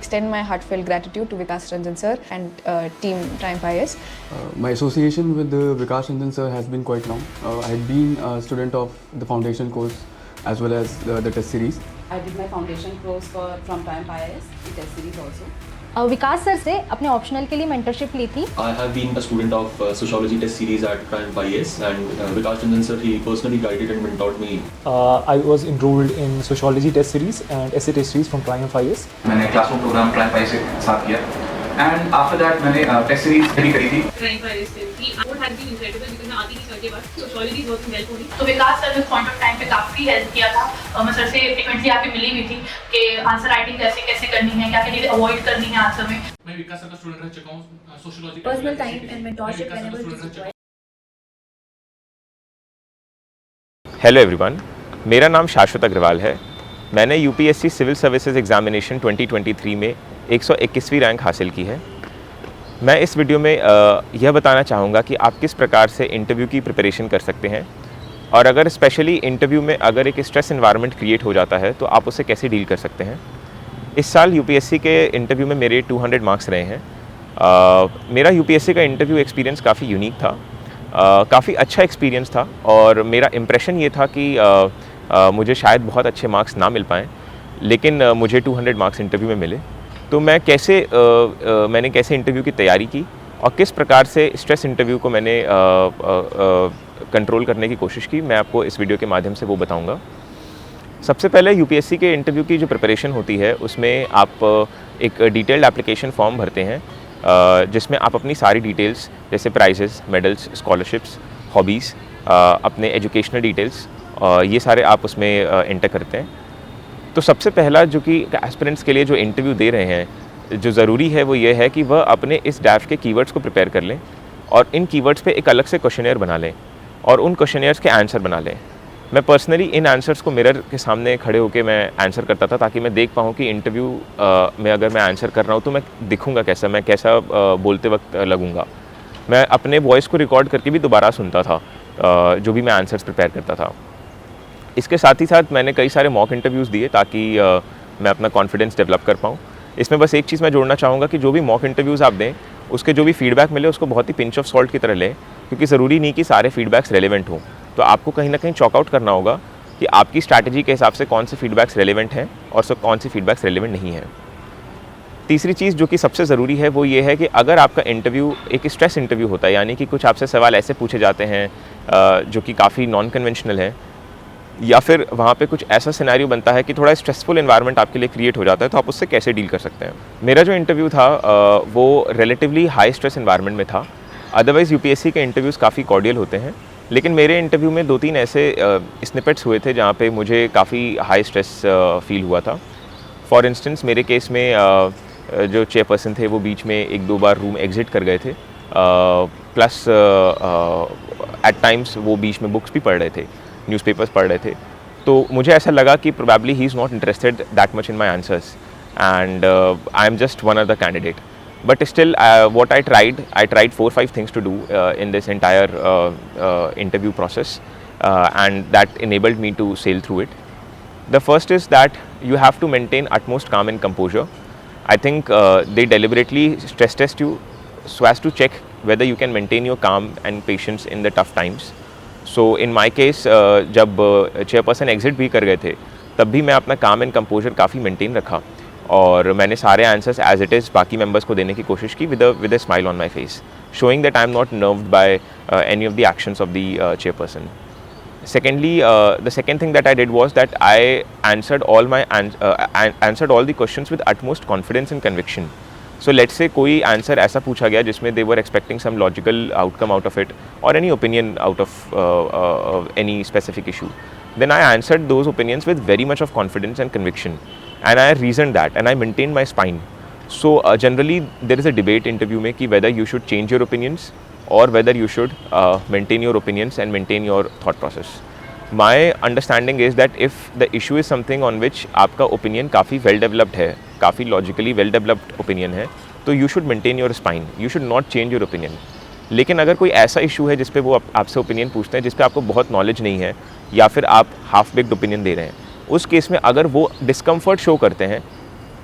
extend my heartfelt gratitude to Vikas Ranjan sir and team Triumph IAS. My association with Vikas Ranjan sir has been quite long. I had been a student of the foundation course as well as the test series. I did my foundation course from Triumph IAS, the test series also. Vikas sir से अपने optional के लिए mentorship ली थी. I have been a student of sociology test series at Triumph IAS, and Vikas Ranjan sir, he personally guided and mentored me. I was enrolled in sociology test series and essay test series from Triumph IAS. मैंने classroom programme Triumph IAS के साथ किया, and after that मैंने test series study करी थी. Triumph IAS से थी. What has been incredible because मैं आती थी सर के बाद sociology is working well for me. तो विकास सर ने पॉइंट ऑफ टाइम पे काफ़ी हेल्प किया था. मैं सर से फ्रीक्वेंटली आके मिली हुई थी कि आंसर राइटिंग कैसे करनी है, क्या क्या चीज़ें अवॉइड करनी है आंसर में. मैं विकास सर का स्टूडेंट रह चुका हूँ sociology. Personal time and mentorship whenever. Hello everyone, मेरा नाम शाश्वत अग्रवाल है. मैंने यूपीएससी सिविल सर्विसेज एग्जामिनेशन 2023 में 121वीं रैंक हासिल की है. मैं इस वीडियो में यह बताना चाहूँगा कि आप किस प्रकार से इंटरव्यू की प्रिपरेशन कर सकते हैं, और अगर स्पेशली इंटरव्यू में अगर एक स्ट्रेस एनवायरनमेंट क्रिएट हो जाता है तो आप उसे कैसे डील कर सकते हैं. इस साल यूपीएससी के इंटरव्यू में मेरे 200 मार्क्स रहे हैं. मेरा यूपीएससी का इंटरव्यू एक्सपीरियंस काफ़ी यूनिक था, काफ़ी अच्छा एक्सपीरियंस था, और मेरा इम्प्रेशन ये था कि मुझे शायद बहुत अच्छे मार्क्स ना मिल पाएँ, लेकिन मुझे 200 मार्क्स इंटरव्यू में मिले. तो मैंने कैसे इंटरव्यू की तैयारी की और किस प्रकार से स्ट्रेस इंटरव्यू को मैंने कंट्रोल करने की कोशिश की, मैं आपको इस वीडियो के माध्यम से वो बताऊंगा. सबसे पहले यूपीएससी के इंटरव्यू की जो प्रिपरेशन होती है उसमें आप एक डिटेल्ड एप्लीकेशन फॉर्म भरते हैं, जिसमें आप अपनी सारी डिटेल्स जैसे प्राइजेस, मेडल्स, स्कॉलरशिप्स, हॉबीज़, अपने एजुकेशनल डिटेल्स, ये सारे आप उसमें एंटर करते हैं. तो सबसे पहला जो कि एस्पिरेंट्स के लिए जो इंटरव्यू दे रहे हैं, जो ज़रूरी है वो ये है कि वह अपने इस डैफ के कीवर्ड्स को प्रिपेयर कर लें और इन कीवर्ड्स पे एक अलग से क्वेश्चनेयर बना लें और उन क्वेश्चनेयर्स के आंसर बना लें. मैं पर्सनली इन आंसर्स को मिरर के सामने खड़े होकर मैं आंसर करता था, ताकि मैं देख पाऊँ कि इंटरव्यू में अगर मैं आंसर कर रहा हूँ तो मैं दिखूँगा कैसा, मैं कैसा बोलते वक्त लगूँगा. मैं अपने वॉइस को रिकॉर्ड करके भी दोबारा सुनता था जो भी मैं आंसर्स प्रिपेयर करता था. इसके साथ ही साथ मैंने कई सारे मॉक इंटरव्यूज़ दिए ताकि मैं अपना कॉन्फिडेंस डेवलप कर पाऊँ. इसमें बस एक चीज़ मैं जोड़ना चाहूँगा कि जो भी मॉक इंटरव्यूज़ आप दें, उसके जो भी फीडबैक मिले उसको बहुत ही पिंच ऑफ सॉल्ट की तरह लें, क्योंकि ज़रूरी नहीं कि सारे फीडबैक्स रेलेवेंट हों. तो आपको कहीं ना कहीं चॉकआउट करना होगा कि आपकी स्ट्रैटेजी के हिसाब से कौन से फीडबैक्स रेलेवेंट हैं और कौन सी फीडबैक्स रेलेवेंट नहीं हैं. तीसरी चीज़ जो कि सबसे ज़रूरी है वो ये है कि अगर आपका इंटरव्यू एक स्ट्रेस इंटरव्यू होता है, यानी कि कुछ आपसे सवाल ऐसे पूछे जाते हैं जो कि काफ़ी नॉन कन्वेंशनल है, या फिर वहाँ पे कुछ ऐसा सिनेरियो बनता है कि थोड़ा स्ट्रेसफुल एनवायरनमेंट आपके लिए क्रिएट हो जाता है, तो आप उससे कैसे डील कर सकते हैं. मेरा जो इंटरव्यू था वो रिलेटिवली हाई स्ट्रेस एनवायरनमेंट में था. अदरवाइज़ यूपीएससी के इंटरव्यूज़ काफ़ी कॉर्डियल होते हैं, लेकिन मेरे इंटरव्यू में 2-3 ऐसे स्निपेट्स हुए थे जहाँ पे मुझे काफ़ी हाई स्ट्रेस फील हुआ था. फॉर इंस्टेंस मेरे केस में जो चेयरपर्सन थे वो बीच में 1-2 बार रूम एग्जिट कर गए थे, प्लस एट टाइम्स वो बीच में बुक्स भी पढ़ रहे थे, न्यूज़पेपर्स पढ़ रहे थे. तो मुझे ऐसा लगा कि probably he is not interested that much in my answers and I am just one other candidate. But still, what I tried 4-5 things to do in this entire interview process, and that enabled me to sail through it. The first is that you have to maintain utmost calm and composure. I think they deliberately stress test you so as to check whether you can maintain your calm and patience in the tough times. So in my case, जब chairperson exit भी कर गए थे, तब भी मैं अपना calm and composure काफ़ी maintain रखा और मैंने सारे आंसर्स एज इट इज़ बाकी मेंबर्स को देने की कोशिश की with a smile on my face, showing that I am not nerved by any of the actions of the chairperson. Secondly, the second thing that I did was that I answered all the questions with utmost confidence and conviction. So let's say कोई answer ऐसा पूछा गया जिसमें they were expecting some logical outcome out of it or any opinion out of any specific issue, then I answered those opinions with very much of confidence and conviction, and I reasoned that and I maintained my spine. So generally there is a debate interview में कि whether you should change your opinions or whether you should maintain your opinions and maintain your thought process. My understanding is that if the issue is something on which आपका opinion काफ़ी well developed है, काफ़ी logically well developed opinion है, तो you should maintain your spine, you should not change your opinion. लेकिन अगर कोई ऐसा issue है जिस पे वो आपसे opinion पूछते हैं जिस पे आपको बहुत knowledge नहीं है या फिर आप half baked opinion दे रहे हैं, उस केस में अगर वो discomfort show करते हैं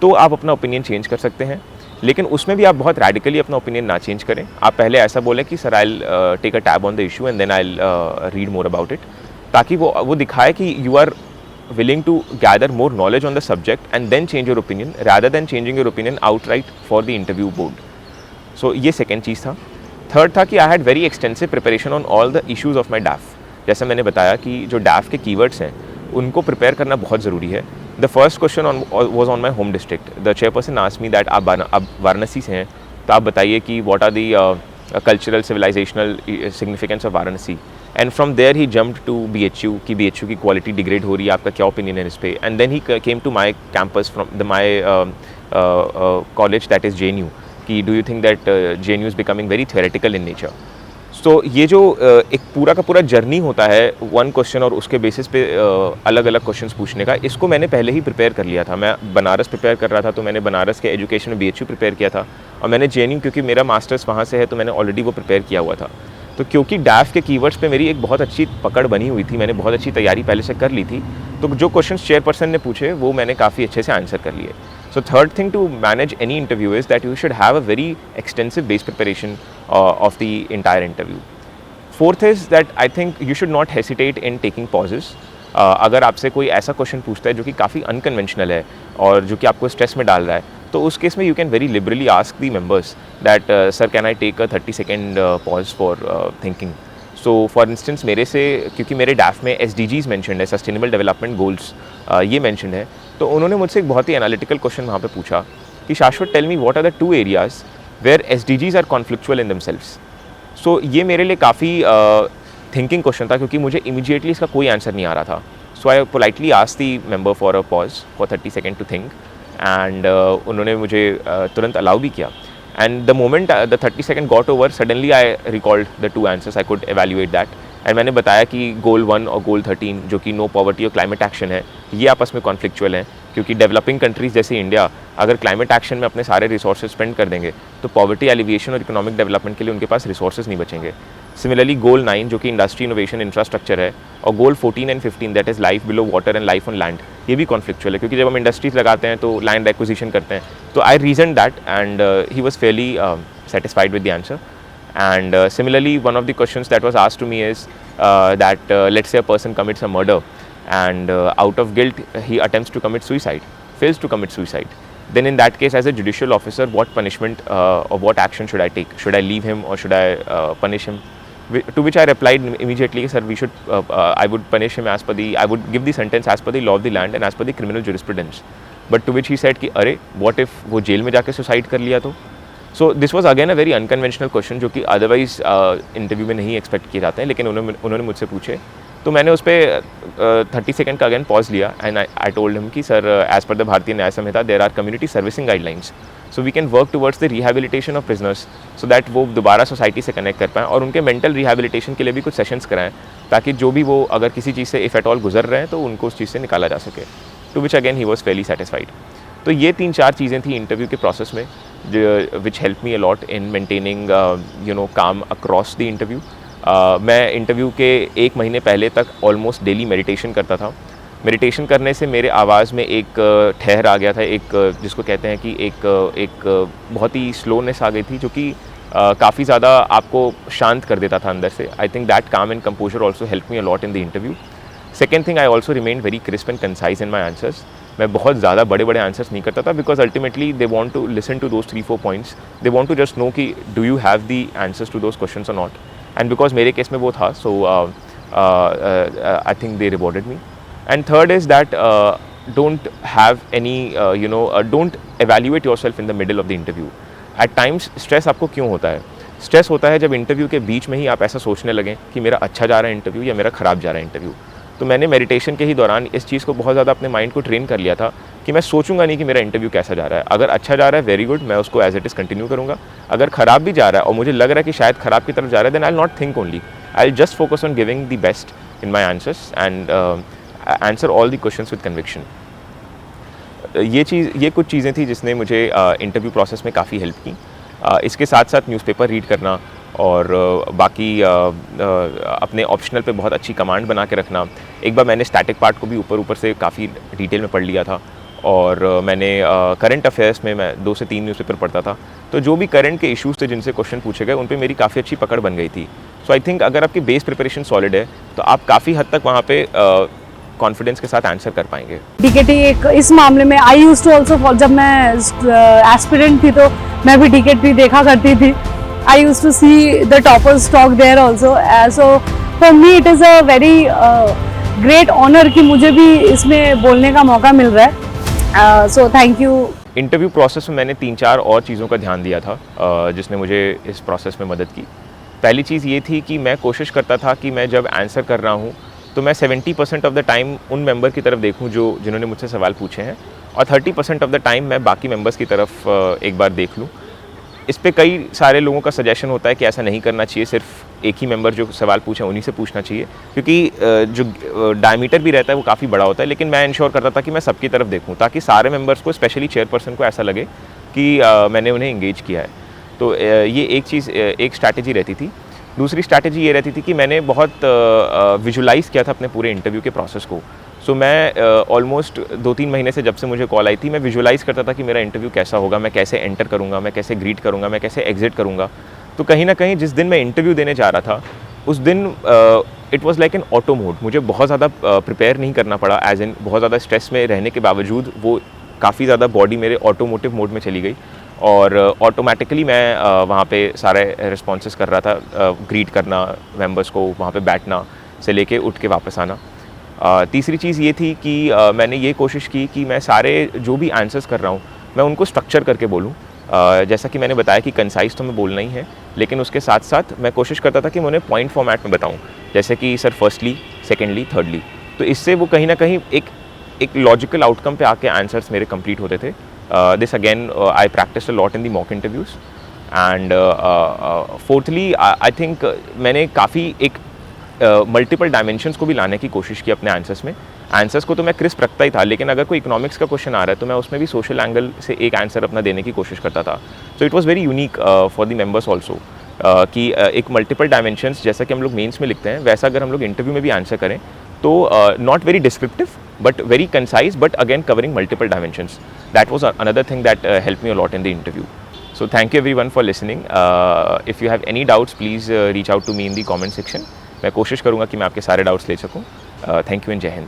तो आप अपना ओपिनियन चेंज कर सकते हैं, लेकिन उसमें भी आप बहुत रेडिकली अपना ओपिनियन ना चेंज करें। आप पहले ऐसा बोलें कि sir I take a tab on the issue and then I read more about it, ताकि वो दिखाए कि you are willing to gather more knowledge on the subject and then change your opinion rather than changing your opinion outright for the interview board. So ये second चीज़ था। Third था कि I had very extensive preparation on all the issues of my DAF। जैसा मैंने बताया कि जो DAF के keywords हैं उनको prepare करना बहुत ज़रूरी है। The first question was on my home district. The chairperson asked me that आप वाराणसी से हैं, तो आप बताइए कि what are the cultural civilizational significance of Varanasi। And from there he jumped to BHU कि BHU की क्वालिटी डिग्रेड हो रही है, आपका क्या ओपिनियन है इस पे। And then he came to my campus from my college that is JNU कि do you think that JNU is becoming very theoretical in nature. So ये जो एक पूरा का पूरा जर्नी होता है वन क्वेश्चन और उसके बेसिस पे अलग अलग क्वेश्चंस पूछने का, इसको मैंने पहले ही प्रिपेयर कर लिया था। मैं बनारस प्रिपेयर कर रहा था, तो मैंने बनारस के एजुकेशन में BHU प्रिपेयर किया था, और मैंने JNU क्योंकि मेरा मास्टर्स वहाँ से है तो मैंने ऑलरेडी वो प्रिपेयर किया हुआ था। तो क्योंकि DAF के कीवर्ड्स पे मेरी एक बहुत अच्छी पकड़ बनी हुई थी, मैंने बहुत अच्छी तैयारी पहले से कर ली थी, तो जो क्वेश्चंस चेयरपर्सन ने पूछे वो मैंने काफ़ी अच्छे से आंसर कर लिए। So third thing to manage any interview is that you should have a very extensive base preparation of the entire interview. Fourth is that I think you should not hesitate in taking pauses. अगर आपसे कोई ऐसा question पूछता है जो कि काफ़ी unconventional है और जो कि आपको स्ट्रेस में डाल रहा है, तो उस केस में you can very liberally ask the members that sir can I take a 30 second pause for thinking. So for instance मेरे से, क्योंकि मेरे DAF में SDGs मैंशनड है, सस्टेनेबल डेवलपमेंट गोल्स ये मैंशनड है, तो उन्होंने मुझसे एक बहुत ही एनालिटिकल क्वेश्चन वहाँ पे पूछा कि Shashwat tell me what are the 2 areas where SDGs are conflictual in themselves. So ये मेरे लिए काफ़ी थिंकिंग क्वेश्चन था, क्योंकि मुझे इमीडिएटली इसका कोई आंसर नहीं आ रहा था। So I politely asked the member for a pause for 30 second to think, and उन्होंने मुझे तुरंत अलाउ भी किया। And the moment the 30 second got over, suddenly I recalled the 2 answers, I could evaluate that, and मैंने बताया कि गोल 1 और गोल 13 जो कि नो पॉवर्टी और क्लाइमेट एक्शन है, ये आपस में कॉन्फ्लिक्चुअल हैं, क्योंकि डेवलपिंग कंट्रीज़ जैसे इंडिया अगर क्लाइमेट एक्शन में अपने सारे रिसोर्सेज स्पेंड कर देंगे तो पॉवर्टी एलिविएशन और इकोनॉमिक डेवलपमेंट के लिए उनके पास रिसोर्सेज नहीं बचेंगे। सिमिलरली गोल 9 जो कि इंडस्ट्री इनोवेशन इंफ्रास्ट्रक्चर है, और गोल 14 and 15 that is life below water and life on land, ये भी कॉन्फ्लिक्चुअल है, क्योंकि जब हम इंडस्ट्रीज लगाते हैं तो लैंड एक्विजिशन करते हैं। तो I reason that, and he was fairly satisfied with the answer. And similarly, one of the questions that was asked to me is that let's say a person commits a murder and out of guilt he attempts to commit suicide, fails to commit suicide. Then in that case, as a judicial officer, what punishment or what action should I take? Should I leave him or should I punish him? To which I replied immediately, sir, we should, I would punish him as per the, I would give the sentence as per the law of the land and as per the criminal jurisprudence. But to which he said कि अरे what if वो jail में जाके suicide कर लिया तो? So this was again a very unconventional question, जो कि अदरवाइज इंटरव्यू में नहीं एक्सपेक्ट किए जाते हैं, लेकिन उन्होंने मुझसे पूछे, तो मैंने उस पर 30 सेकेंड का अगेन पॉज लिया, एंड आई टोल्ड हिम कि sir as per the Bharatiya Nyaya Sanhita there are community servicing guidelines, so we can work towards the rehabilitation of prisoners so that वो दोबारा सोसाइटी से कनेक्ट कर पाएँ और उनके मेंटल रिहैबिलिटेशन के लिए भी कुछ सेशंस कराएं, ताकि जो भी वो अगर किसी चीज़ से इफ़ एट ऑल गुजर रहे हैं तो उनको उस चीज़ से निकाला जा सके। To which again he was fairly satisfied. तो ये 3-4 चीज़ें थी इंटरव्यू के प्रोसेस में which help me a lot in maintaining calm across the interview. मैं इंटरव्यू के 1 महीने पहले तक ऑलमोस्ट डेली मेडिटेशन करता था। मेडिटेशन करने से मेरे आवाज़ में एक ठहर आ गया था, एक जिसको कहते हैं कि एक बहुत ही स्लोनेस आ गई थी, जो कि काफ़ी ज़्यादा आपको शांत कर देता था अंदर से। I think that calm and composure also help me a lot in the interview. Second thing, I also remain very crisp and concise in my answers. मैं बहुत ज़्यादा बड़े बड़े आंसर्स नहीं करता था, because ultimately they want to listen to those 3-4 points, they want to just know कि do you have the answers to those questions और नॉट, एंड बिकॉज मेरे केस में वो था, so I think they rewarded me. And third is that don't have any don't evaluate yourself in the middle of the interview. At times stress आपको क्यों होता है? Stress होता है जब इंटरव्यू के बीच में ही आप ऐसा सोचने लगें कि मेरा अच्छा जा रहा है इंटरव्यू या मेरा ख़राब जा रहा है इंटरव्यू। तो मैंने मेडिटेशन के ही दौरान इस चीज़ को बहुत ज़्यादा अपने माइंड को ट्रेन कर लिया था कि मैं सोचूंगा नहीं कि मेरा इंटरव्यू कैसा जा रहा है। अगर अच्छा जा रहा है वेरी गुड, मैं उसको एज इट इज़ कंटिन्यू करूँगा। अगर ख़राब भी जा रहा है और मुझे लग रहा है कि शायद ख़राब की तरफ जा रहा है, then I will not think only, I will just focus on giving the best in my answers and answer all the questions with conviction. ये कुछ चीज़ें थी जिसने मुझे इंटरव्यू प्रोसेस में काफ़ी हेल्प की। इसके साथ साथ न्यूज़पेपर रीड करना और बाकी अपने ऑप्शनल पे बहुत अच्छी कमांड बना के रखना। एक बार मैंने स्टैटिक पार्ट को भी ऊपर से काफ़ी डिटेल में पढ़ लिया था, और मैंने करंट अफेयर्स में मैं 2 से 3 न्यूज़पेपर पढ़ता था, तो जो भी करंट के इश्यूज़ थे जिनसे क्वेश्चन पूछे गए उन पे मेरी काफ़ी अच्छी पकड़ बन गई थी। सो आई थिंक अगर आपकी बेस प्रिपरेशन सॉलिड है तो आप काफ़ी हद तक वहाँ पे कॉन्फिडेंस के साथ आंसर कर पाएंगे। डीकेटी एक इस मामले में आई यूज्ड टू ऑल्सो, जब मैं एस्पिरेंट थी तो मैं भी डीकेटी देखा करती थी। I used to see the toppers talk there also, so for me it is a very great honour कि मुझे भी इसमें बोलने का मौका मिल रहा है। So thank you. Interview process में मैंने 3-4 और चीज़ों का ध्यान दिया था जिसने मुझे इस प्रोसेस में मदद की। पहली चीज़ ये थी कि मैं कोशिश करता था कि मैं जब आंसर कर रहा हूँ तो मैं 70% ऑफ द टाइम उन मेंबर की तरफ देखूँ जिन्होंने मुझसे सवाल पूछे हैं, और 30% ऑफ द टाइम मैं बाकी मेंबर्स की तरफ एक बार देख लूँ। इस पे कई सारे लोगों का सजेशन होता है कि ऐसा नहीं करना चाहिए, सिर्फ एक ही मेंबर जो सवाल पूछे उन्हीं से पूछना चाहिए, क्योंकि जो डायमीटर भी रहता है वो काफ़ी बड़ा होता है। लेकिन मैं इंश्योर करता था कि मैं सबकी तरफ देखूं ताकि सारे मेंबर्स को, स्पेशली चेयरपर्सन को, ऐसा लगे कि मैंने उन्हें एंगेज किया है। तो ये एक चीज़, एक स्ट्रैटेजी रहती थी। दूसरी स्ट्रैटेजी ये रहती थी कि मैंने बहुत विजुलाइज़ किया था अपने पूरे इंटरव्यू के प्रोसेस को। सो मैं ऑलमोस्ट 2-3 महीने से, जब से मुझे कॉल आई थी, मैं विजुलाइज़ करता था कि मेरा इंटरव्यू कैसा होगा, मैं कैसे एंटर करूँगा, मैं कैसे ग्रीट करूँगा, मैं कैसे एग्जिट करूँगा। तो कहीं ना कहीं जिस दिन मैं इंटरव्यू देने जा रहा था उस दिन it was like an auto mode. मुझे बहुत ज़्यादा प्रिपेयर नहीं करना पड़ा, एज इन बहुत ज़्यादा स्ट्रेस में रहने के बावजूद वो काफ़ी ज़्यादा बॉडी मेरे ऑटोमोटिव मोड में चली गई और ऑटोमेटिकली मैं वहाँ पे सारे रिस्पॉन्सेस कर रहा था, ग्रीट करना मेंबर्स को, वहाँ पे बैठना से लेके उठ के वापस आना। तीसरी चीज़ ये थी कि मैंने ये कोशिश की कि मैं सारे जो भी आंसर्स कर रहा हूँ मैं उनको स्ट्रक्चर करके बोलूँ। जैसा कि मैंने बताया कि कंसाइज तो मैं बोलना ही है, लेकिन उसके साथ साथ मैं कोशिश करता था कि मैं उन्हें पॉइंट फॉर्मेट में बताऊँ, जैसे कि सर फर्स्टली, सेकेंडली, थर्डली। तो इससे वो कहीं ना कहीं एक लॉजिकल आउटकम पे आके आंसर्स मेरे कंप्लीट होते थे। This again I practised a lot in the mock interviews. And fourthly I think मैंने काफ़ी एक मल्टीपल डायमेंशंस को भी लाने की कोशिश की अपने आंसर्स में। आंसर्स को तो मैं क्रिस्प रखता ही था, लेकिन अगर कोई इकोनॉमिक्स का क्वेश्चन आ रहा है तो मैं उसमें भी सोशल एंगल से एक आंसर अपना देने की कोशिश करता था। So it was very unique for the members also कि एक मल्टीपल डायमेंशंस, जैसा कि हम लोग मेंस में लिखते हैं, वैसा अगर हम लोग इंटरव्यू में भी आंसर करें तो not very descriptive but very concise, but again covering multiple dimensions. That was another thing that help me a lot in the interview. So thank you everyone for listening. If you have any doubts, please reach out to me in the comment section. मैं कोशिश करूँगा कि मैं आपके सारे doubts ले सकूँ। Thank you and जय हिंद।